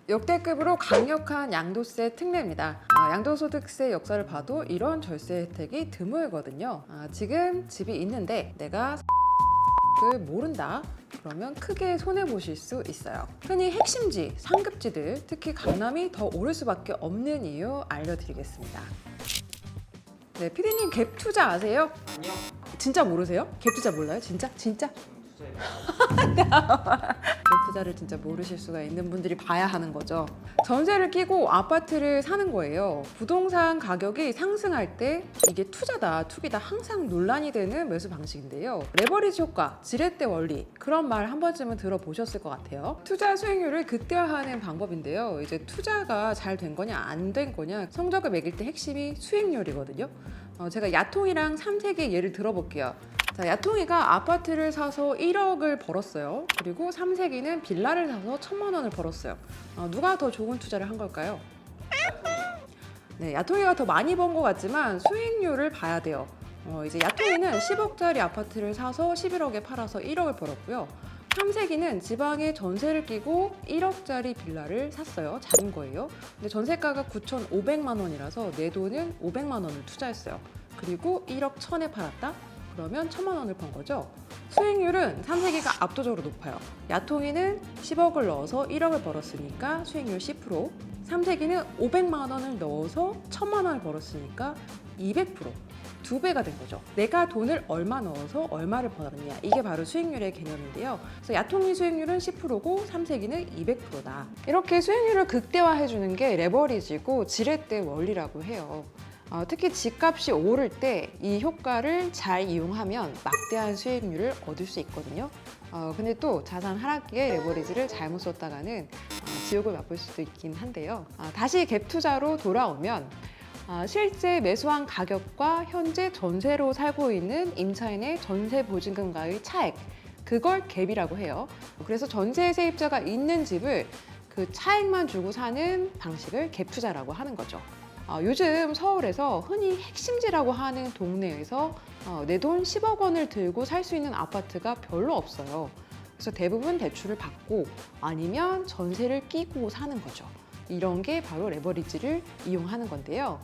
역대급으로 강력한 양도세 특례입니다. 양도소득세 역사를 봐도 이런 절세 혜택이 드물거든요. 지금 집이 있는데 내가 를 모른다? 그러면 크게 손해보실 수 있어요. 흔히 핵심지, 상급지들, 특히 강남이 더 오를 수밖에 없는 이유 알려드리겠습니다. 네, 피디님 갭 투자 아세요? 아니요. 진짜 모르세요? 갭 투자 몰라요? 진짜? 진짜? 투자해요. 갭 투자를 진짜 모르실 수가 있는 분들이 봐야 하는 거죠. 전세를 끼고 아파트를 사는 거예요. 부동산 가격이 상승할 때 이게 투자다, 투기다 항상 논란이 되는 매수 방식인데요. 레버리지 효과, 지렛대 원리 그런 말 한 번쯤은 들어보셨을 것 같아요. 투자 수익률을 극대화하는 방법인데요. 이제 투자가 잘 된 거냐 안 된 거냐 성적을 매길 때 핵심이 수익률이거든요. 제가 야통이랑 삼색의 예를 들어볼게요. 자, 야통이가 아파트를 사서 1억을 벌었어요. 그리고 삼색이는 빌라를 사서 1,000만 원을 벌었어요. 누가 더 좋은 투자를 한 걸까요? 네, 야통이가 더 많이 번 것 같지만 수익률을 봐야 돼요. 이제 야통이는 10억짜리 아파트를 사서 11억에 팔아서 1억을 벌었고요. 삼색이는 지방에 전세를 끼고 1억짜리 빌라를 샀어요. 작은 거예요. 근데 전세가가 9,500만 원이라서 내 돈은 500만 원을 투자했어요. 그리고 1억 1,000에 팔았다? 그러면 1,000만 원을 번 거죠. 수익률은 삼색이가 압도적으로 높아요. 야통이는 10억을 넣어서 1억을 벌었으니까 수익률 10%, 삼색이는 500만 원을 넣어서 1,000만 원을 벌었으니까 200%. 2배가 된 거죠. 내가 돈을 얼마 넣어서 얼마를 벌었냐. 이게 바로 수익률의 개념인데요. 그래서 야통이 수익률은 10%고 삼색이는 200%다. 이렇게 수익률을 극대화해주는 게 레버리지고 지렛대 원리라고 해요. 특히 집값이 오를 때 이 효과를 잘 이용하면 막대한 수익률을 얻을 수 있거든요. 근데 또 자산 하락기에 레버리지를 잘못 썼다가는 지옥을 맛볼 수도 있긴 한데요. 다시 갭 투자로 돌아오면 실제 매수한 가격과 현재 전세로 살고 있는 임차인의 전세 보증금과의 차액, 그걸 갭이라고 해요. 그래서 전세 세입자가 있는 집을 그 차액만 주고 사는 방식을 갭 투자라고 하는 거죠. 요즘 서울에서 흔히 핵심지라고 하는 동네에서 내 돈 10억 원을 들고 살 수 있는 아파트가 별로 없어요. 그래서 대부분 대출을 받고 아니면 전세를 끼고 사는 거죠. 이런 게 바로 레버리지를 이용하는 건데요.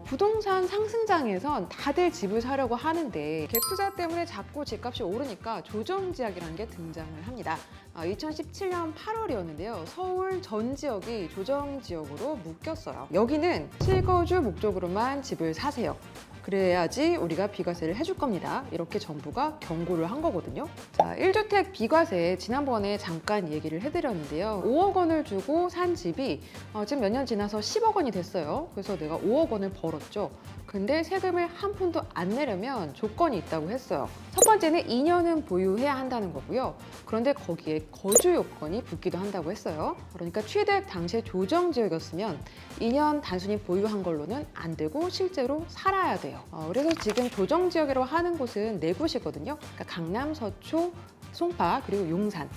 부동산 상승장에선 다들 집을 사려고 하는데 갭 투자 때문에 자꾸 집값이 오르니까 조정지역이라는 게 등장을 합니다. 2017년 8월이었는데요. 서울 전 지역이 조정지역으로 묶였어요. 여기는 실거주 목적으로만 집을 사세요. 그래야지 우리가 비과세를 해줄 겁니다. 이렇게 정부가 경고를 한 거거든요. 자, 1주택 비과세 지난번에 잠깐 얘기를 해드렸는데요. 5억 원을 주고 산 집이 지금 몇 년 지나서 10억 원이 됐어요. 그래서 내가 5억 원을 벌었죠. 근데 세금을 한 푼도 안 내려면 조건이 있다고 했어요. 첫 번째는 2년은 보유해야 한다는 거고요. 그런데 거기에 거주 요건이 붙기도 한다고 했어요. 그러니까 취득 당시에 조정지역이었으면 2년 단순히 보유한 걸로는 안 되고 실제로 살아야 돼요. 그래서 지금 조정지역이라고 하는 곳은 네 곳이거든요. 그러니까 강남, 서초, 송파, 그리고 용산.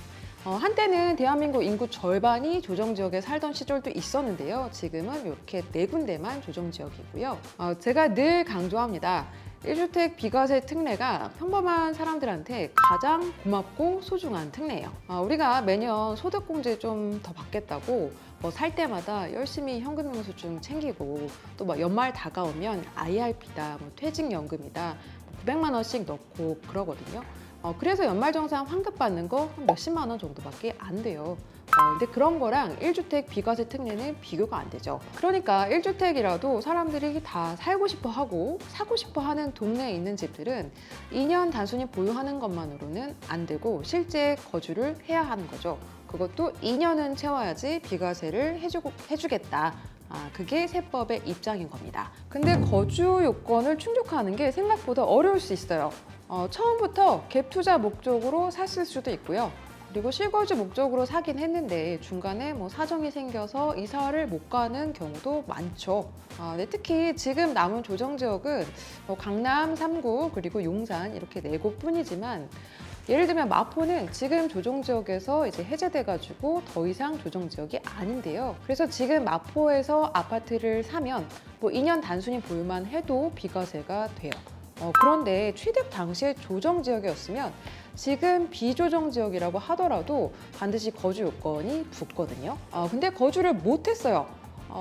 한때는 대한민국 인구 절반이 조정지역에 살던 시절도 있었는데요. 지금은 이렇게 네 군데만 조정지역이고요. 제가 늘 강조합니다. 1주택 비과세 특례가 평범한 사람들한테 가장 고맙고 소중한 특례예요. 우리가 매년 소득공제 좀 더 받겠다고 뭐 살 때마다 열심히 현금영수증 챙기고 또 뭐 연말 다가오면 IRP다, 뭐 퇴직연금이다, 900만 원씩 넣고 그러거든요. 그래서 연말정산 환급 받는 거 몇십만 원 정도밖에 안 돼요. 근데 그런 거랑 1주택 비과세 특례는 비교가 안 되죠. 그러니까 1주택이라도 사람들이 다 살고 싶어 하고 사고 싶어 하는 동네에 있는 집들은 2년 단순히 보유하는 것만으로는 안 되고 실제 거주를 해야 하는 거죠. 그것도 2년은 채워야지 비과세를 해주겠다. 그게 세법의 입장인 겁니다. 근데 거주 요건을 충족하는 게 생각보다 어려울 수 있어요. 처음부터 갭 투자 목적으로 샀을 수도 있고요. 그리고 실거주 목적으로 사긴 했는데 중간에 뭐 사정이 생겨서 이사를 못 가는 경우도 많죠. 네, 특히 지금 남은 조정지역은 강남 3구 그리고 용산 이렇게 네 곳뿐이지만 예를 들면 마포는 지금 조정지역에서 이제 해제돼가지고 더 이상 조정지역이 아닌데요. 그래서 지금 마포에서 아파트를 사면 뭐 2년 단순히 보유만 해도 비과세가 돼요. 그런데 취득 당시에 조정지역이었으면 지금 비조정 지역이라고 하더라도 반드시 거주 요건이 붙거든요. 근데 거주를 못했어요.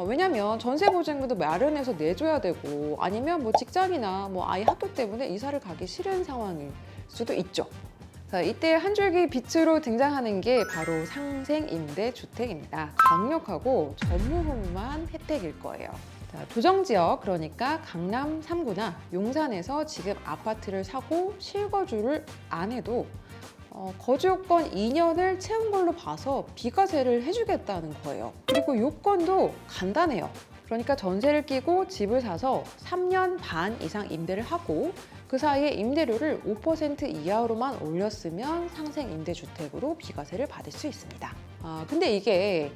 왜냐면 전세보증금도 마련해서 내줘야 되고 아니면 뭐 직장이나 뭐 아이 학교 때문에 이사를 가기 싫은 상황일 수도 있죠. 자, 이때 한 줄기 빛으로 등장하는 게 바로 상생임대주택입니다. 강력하고 전무후무한 혜택일 거예요. 자, 조정지역, 그러니까 강남 3구나 용산에서 지금 아파트를 사고 실거주를 안 해도 거주요건 2년을 채운 걸로 봐서 비과세를 해주겠다는 거예요. 그리고 요건도 간단해요. 그러니까 전세를 끼고 집을 사서 3년 반 이상 임대를 하고 그 사이에 임대료를 5% 이하로만 올렸으면 상생임대주택으로 비과세를 받을 수 있습니다. 근데 이게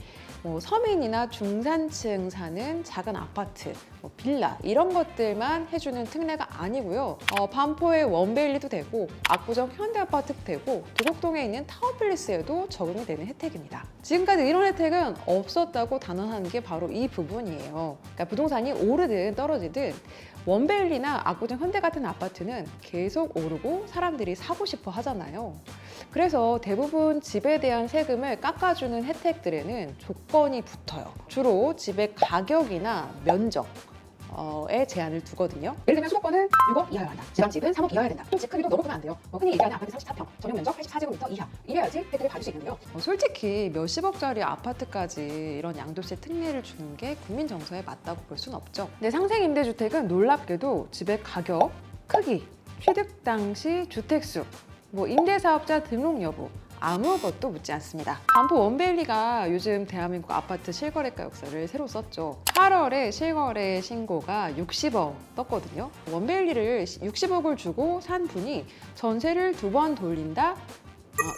서민이나 중산층 사는 작은 아파트, 빌라 이런 것들만 해주는 특례가 아니고요. 반포의 원베일리도 되고 압구정 현대아파트도 되고 도곡동에 있는 타워필리스에도 적용이 되는 혜택입니다. 지금까지 이런 혜택은 없었다고 단언하는 게 바로 이 부분이에요. 그러니까 부동산이 오르든 떨어지든 원베일리나 압구정 현대 같은 아파트는 계속 오르고 사람들이 사고 싶어 하잖아요. 그래서 대부분 집에 대한 세금을 깎아주는 혜택들에는 조건이 붙어요. 주로 집의 가격이나 면적에 제한을 두거든요. 예를 들면 수도권은 6억 이하여야 한다. 지방집은 3억 이하여야 된다. 집 크기도 너무 크면 안 돼요. 흔히 얘기하는 아파트 34평, 전용 면적 84제곱미터 이하. 이래야지 혜택을 받을 수 있는데요. 솔직히 몇십억짜리 아파트까지 이런 양도세 특례를 주는 게 국민 정서에 맞다고 볼 수는 없죠. 근데 상생임대주택은 놀랍게도 집의 가격, 크기, 취득 당시 주택수, 임대사업자 등록 여부 아무것도 묻지 않습니다. 반포 원베일리가 요즘 대한민국 아파트 실거래가 역사를 새로 썼죠. 8월에 실거래 신고가 60억 떴거든요. 원베일리를 60억을 주고 산 분이 전세를 2번 돌린다?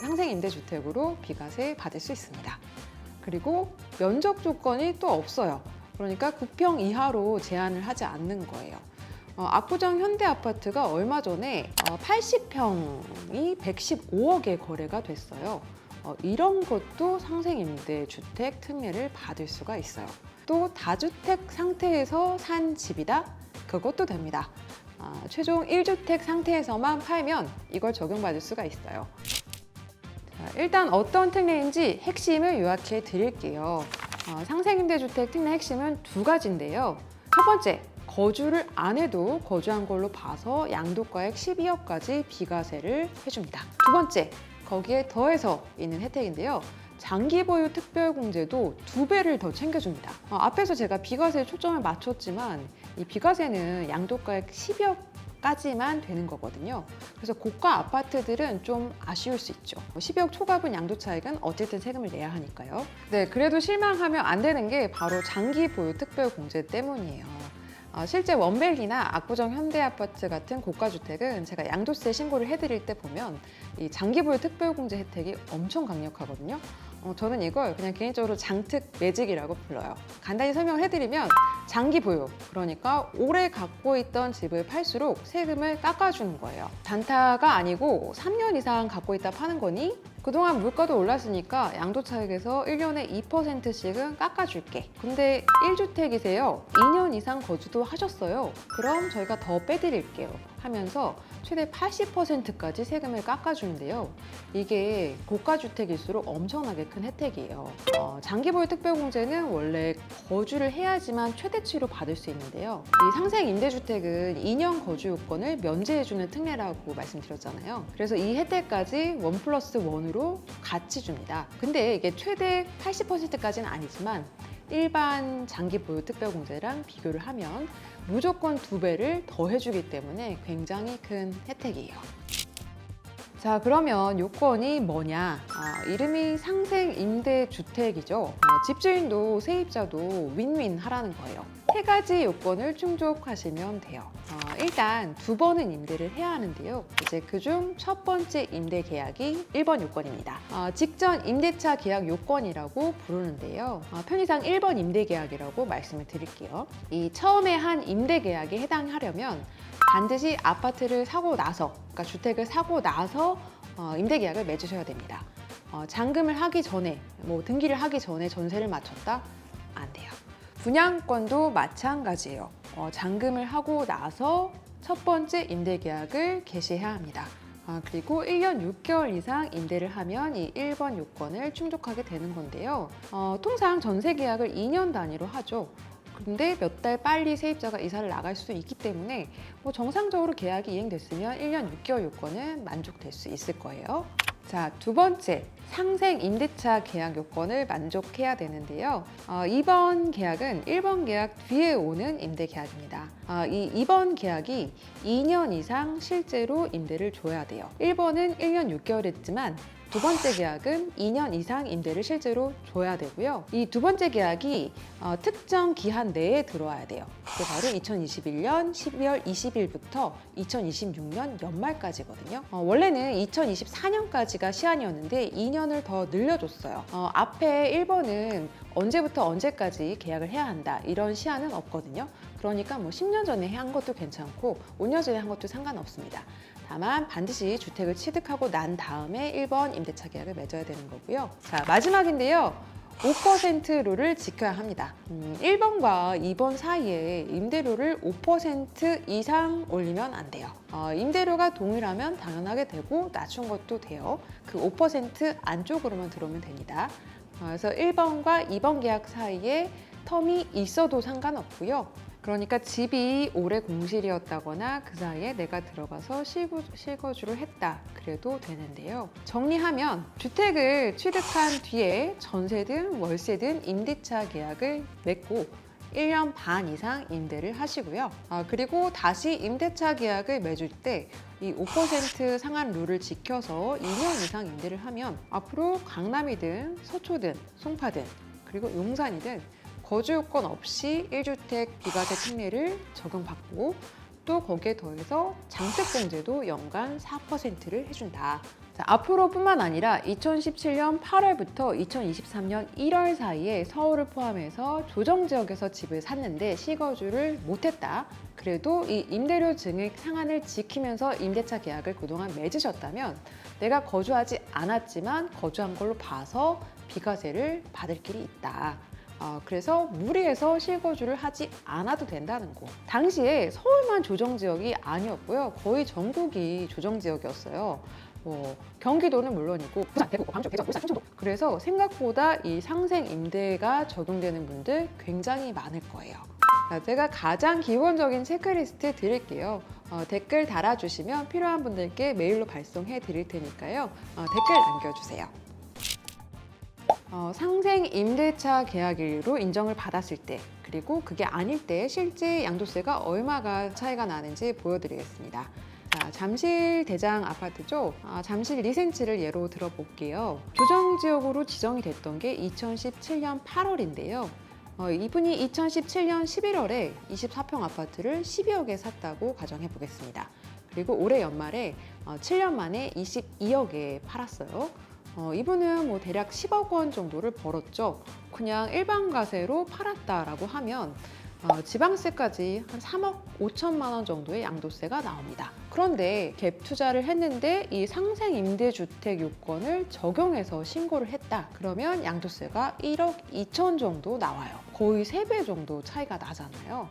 상생임대주택으로 비과세 받을 수 있습니다. 그리고 면적 조건이 또 없어요. 그러니까 9평 이하로 제한을 하지 않는 거예요. 압구정 현대아파트가 얼마 전에 80평이 115억에 거래가 됐어요. 이런 것도 상생임대주택 특례를 받을 수가 있어요. 또 다주택 상태에서 산 집이다? 그것도 됩니다. 최종 1주택 상태에서만 팔면 이걸 적용받을 수가 있어요. 자, 일단 어떤 특례인지 핵심을 요약해 드릴게요. 상생임대주택 특례 핵심은 두 가지인데요. 첫 번째, 거주를 안 해도 거주한 걸로 봐서 양도가액 12억까지 비과세를 해줍니다. 두 번째, 거기에 더해서 있는 혜택인데요. 장기 보유 특별공제도 2배를 더 챙겨줍니다. 앞에서 제가 비과세에 초점을 맞췄지만 이 비과세는 양도가액 10억까지만 되는 거거든요. 그래서 고가 아파트들은 좀 아쉬울 수 있죠. 10억 초과분 양도 차익은 어쨌든 세금을 내야 하니까요. 네, 그래도 실망하면 안 되는 게 바로 장기 보유 특별공제 때문이에요. 실제 원벨리나 압구정 현대아파트 같은 고가주택은 제가 양도세 신고를 해드릴 때 보면 이 장기보유 특별공제 혜택이 엄청 강력하거든요. 저는 이걸 그냥 개인적으로 장특 매직이라고 불러요. 간단히 설명을 해드리면 장기 보유, 그러니까 오래 갖고 있던 집을 팔수록 세금을 깎아주는 거예요. 단타가 아니고 3년 이상 갖고 있다 파는 거니 그동안 물가도 올랐으니까 양도차익에서 1년에 2%씩은 깎아줄게. 근데 1주택이세요. 2년 이상 거주도 하셨어요. 그럼 저희가 더 빼드릴게요. 하면서 최대 80%까지 세금을 깎아주는데요. 이게 고가주택일수록 엄청나게 큰 혜택이에요. 장기보유 특별공제는 원래 거주를 해야지만 최대치로 받을 수 있는데요. 이 상생임대주택은 2년 거주 요건을 면제해주는 특례라고 말씀드렸잖아요. 그래서 이 혜택까지 1+1으로 같이 줍니다. 근데 이게 최대 80%까지는 아니지만 일반 장기보유 특별공제랑 비교를 하면 무조건 2배를 더 해주기 때문에 굉장히 큰 혜택이에요. 자, 그러면 요건이 뭐냐? 이름이 상생임대주택이죠. 집주인도 세입자도 윈윈 하라는 거예요. 3가지 요건을 충족하시면 돼요. 일단 2번은 임대를 해야 하는데요. 이제 그중 첫 번째 임대 계약이 1번 요건입니다. 직전 임대차 계약 요건이라고 부르는데요. 편의상 1번 임대 계약이라고 말씀을 드릴게요. 이 처음에 한 임대 계약에 해당하려면 반드시 아파트를 사고 나서, 그러니까 주택을 사고 나서 임대 계약을 맺으셔야 됩니다. 잔금을 하기 전에, 등기를 하기 전에 전세를 맞췄다? 안 돼요. 분양권도 마찬가지예요. 잔금을 하고 나서 첫 번째 임대 계약을 개시해야 합니다. 그리고 1년 6개월 이상 임대를 하면 이 1번 요건을 충족하게 되는 건데요. 통상 전세 계약을 2년 단위로 하죠. 근데 몇 달 빨리 세입자가 이사를 나갈 수도 있기 때문에 정상적으로 계약이 이행됐으면 1년 6개월 요건은 만족될 수 있을 거예요. 자, 두 번째, 상생 임대차 계약 요건을 만족해야 되는데요. 2번 계약은 1번 계약 뒤에 오는 임대 계약입니다. 이 2번 계약이 2년 이상 실제로 임대를 줘야 돼요. 1번은 1년 6개월 했지만 두 번째 계약은 2년 이상 임대를 실제로 줘야 되고요. 이 두 번째 계약이 특정 기한 내에 들어와야 돼요. 그게 바로 2021년 12월 20일부터 2026년 연말까지거든요. 원래는 2024년까지가 시한이었는데 2년을 더 늘려줬어요. 앞에 1번은 언제부터 언제까지 계약을 해야 한다 이런 시한은 없거든요. 그러니까 10년 전에 한 것도 괜찮고 5년 전에 한 것도 상관없습니다. 다만 반드시 주택을 취득하고 난 다음에 1번 임대차 계약을 맺어야 되는 거고요. 자, 마지막인데요. 5% 룰을 지켜야 합니다. 1번과 2번 사이에 임대료를 5% 이상 올리면 안 돼요. 임대료가 동일하면 당연하게 되고 낮춘 것도 돼요. 그 5% 안쪽으로만 들어오면 됩니다. 그래서 1번과 2번 계약 사이에 텀이 있어도 상관없고요. 그러니까 집이 오래 공실이었다거나 그 사이에 내가 들어가서 실거주를 했다 그래도 되는데요. 정리하면 주택을 취득한 뒤에 전세든 월세든 임대차 계약을 맺고 1년 반 이상 임대를 하시고요. 그리고 다시 임대차 계약을 맺을 때 이 5% 상한 룰을 지켜서 2년 이상 임대를 하면 앞으로 강남이든 서초든 송파든 그리고 용산이든 거주 요건 없이 1주택 비과세 특례를 적용받고 또 거기에 더해서 장특공제도 연간 4%를 해준다. 자, 앞으로뿐만 아니라 2017년 8월부터 2023년 1월 사이에 서울을 포함해서 조정지역에서 집을 샀는데 실거주를 못했다. 그래도 이 임대료 증액 상한을 지키면서 임대차 계약을 그동안 맺으셨다면 내가 거주하지 않았지만 거주한 걸로 봐서 비과세를 받을 길이 있다. 그래서 무리해서 실거주를 하지 않아도 된다는 거. 당시에 서울만 조정지역이 아니었고요. 거의 전국이 조정지역이었어요. 경기도는 물론이고 부산, 대구, 광주, 대전, 울산, 충청도. 그래서 생각보다 이 상생 임대가 적용되는 분들 굉장히 많을 거예요. 자, 제가 가장 기본적인 체크리스트 드릴게요. 댓글 달아주시면 필요한 분들께 메일로 발송해 드릴 테니까요. 댓글 남겨주세요. 상생 임대차 계약일로 인정을 받았을 때 그리고 그게 아닐 때 실제 양도세가 얼마가 차이가 나는지 보여드리겠습니다. 자, 잠실 대장 아파트죠. 잠실 리센치를 예로 들어볼게요. 조정지역으로 지정이 됐던 게 2017년 8월인데요. 이분이 2017년 11월에 24평 아파트를 12억에 샀다고 가정해 보겠습니다. 그리고 올해 연말에 7년 만에 22억에 팔았어요. 이분은 대략 10억 원 정도를 벌었죠. 그냥 일반 가세로 팔았다라고 하면 지방세까지 한 3억 5천만 원 정도의 양도세가 나옵니다. 그런데 갭 투자를 했는데 이 상생 임대주택 요건을 적용해서 신고를 했다. 그러면 양도세가 1억 2천 정도 나와요. 거의 3배 정도 차이가 나잖아요.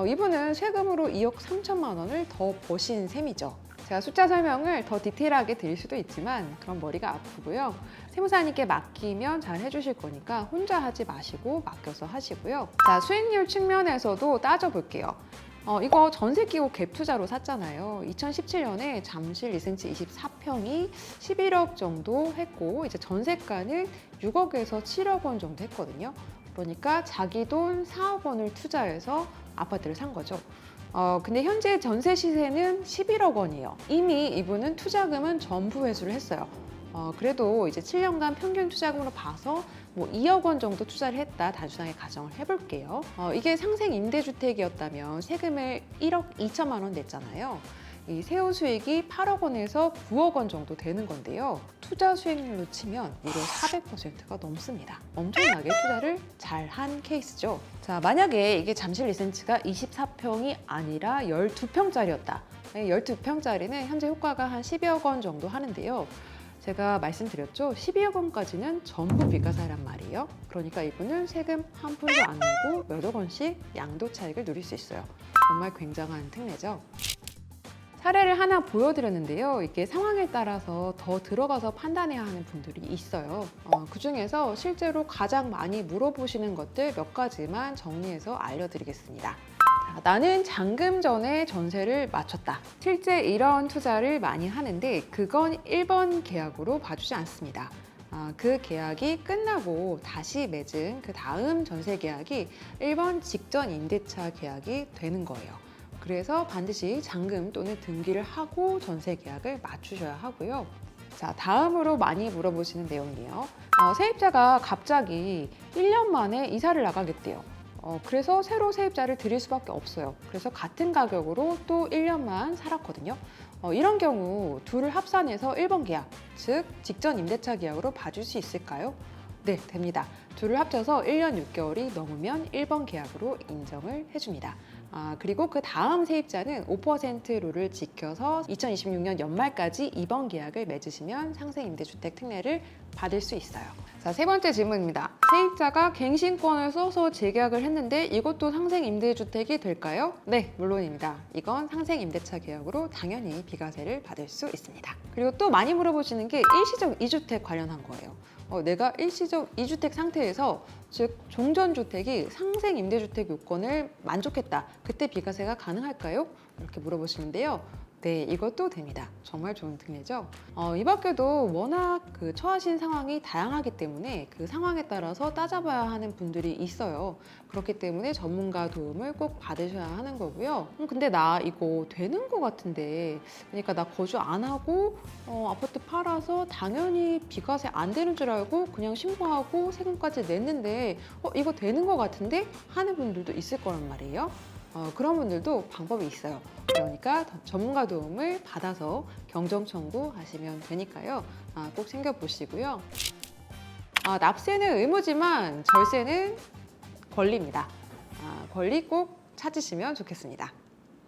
이분은 세금으로 2억 3천만 원을 더 버신 셈이죠. 제가 숫자 설명을 더 디테일하게 드릴 수도 있지만 그럼 머리가 아프고요. 세무사님께 맡기면 잘 해주실 거니까 혼자 하지 마시고 맡겨서 하시고요. 자, 수익률 측면에서도 따져볼게요. 이거 전세 끼고 갭 투자로 샀잖아요. 2017년에 잠실 리센치 24평이 11억 정도 했고 이제 전세가는 6억에서 7억 원 정도 했거든요. 그러니까 자기 돈 4억 원을 투자해서 아파트를 산 거죠. 근데 현재 전세 시세는 11억 원이에요. 이미 이분은 투자금은 전부 회수를 했어요. 그래도 이제 7년간 평균 투자금으로 봐서 2억 원 정도 투자를 했다 단순하게 가정을 해볼게요. 이게 상생 임대주택이었다면 세금을 1억 2천만 원 냈잖아요. 이 세후 수익이 8억 원에서 9억 원 정도 되는 건데요. 투자 수익률로 치면 무려 400%가 넘습니다. 엄청나게 투자를 잘한 케이스죠. 자, 만약에 이게 잠실 리센치가 24평이 아니라 12평짜리였다. 12평짜리는 현재 효과가 한 12억 원 정도 하는데요. 제가 말씀드렸죠. 12억 원까지는 전부 비과세란 말이에요. 그러니까 이분은 세금 한 푼도 안 내고 몇억 원씩 양도 차익을 누릴 수 있어요. 정말 굉장한 특례죠. 사례를 하나 보여드렸는데요. 이게 상황에 따라서 더 들어가서 판단해야 하는 분들이 있어요. 그 중에서 실제로 가장 많이 물어보시는 것들 몇 가지만 정리해서 알려드리겠습니다. 자, 나는 잔금 전에 전세를 맞췄다. 실제 이런 투자를 많이 하는데 그건 1번 계약으로 봐주지 않습니다. 그 계약이 끝나고 다시 맺은 그 다음 전세 계약이 1번 직전 임대차 계약이 되는 거예요. 그래서 반드시 잔금 또는 등기를 하고 전세 계약을 맞추셔야 하고요. 자, 다음으로 많이 물어보시는 내용이에요. 세입자가 갑자기 1년 만에 이사를 나가겠대요. 그래서 새로 세입자를 드릴 수밖에 없어요. 그래서 같은 가격으로 또 1년만 살았거든요. 이런 경우 둘을 합산해서 1번 계약, 즉 직전 임대차 계약으로 봐줄 수 있을까요? 네, 됩니다. 둘을 합쳐서 1년 6개월이 넘으면 1번 계약으로 인정을 해줍니다. 그리고 그 다음 세입자는 5% 룰을 지켜서 2026년 연말까지 2번 계약을 맺으시면 상생임대주택 특례를 받을 수 있어요. 자, 세 번째 질문입니다. 세입자가 갱신권을 써서 재계약을 했는데 이것도 상생임대주택이 될까요? 네, 물론입니다. 이건 상생임대차 계약으로 당연히 비과세를 받을 수 있습니다. 그리고 또 많이 물어보시는 게 일시적 2주택 관련한 거예요. 내가 일시적 2주택 상태에서 즉 종전주택이 상생임대주택 요건을 만족했다. 그때 비과세가 가능할까요? 이렇게 물어보시는데요. 네, 이것도 됩니다. 정말 좋은 특례죠. 이 밖에도 워낙 처하신 상황이 다양하기 때문에 그 상황에 따라서 따져봐야 하는 분들이 있어요. 그렇기 때문에 전문가 도움을 꼭 받으셔야 하는 거고요. 근데 나 이거 되는 거 같은데, 그러니까 나 거주 안 하고 아파트 팔아서 당연히 비과세 안 되는 줄 알고 그냥 신고하고 세금까지 냈는데 이거 되는 거 같은데 하는 분들도 있을 거란 말이에요. 그런 분들도 방법이 있어요. 그러니까 전문가 도움을 받아서 경정 청구하시면 되니까요. 꼭 챙겨보시고요. 납세는 의무지만 절세는 권리입니다. 권리 꼭 찾으시면 좋겠습니다.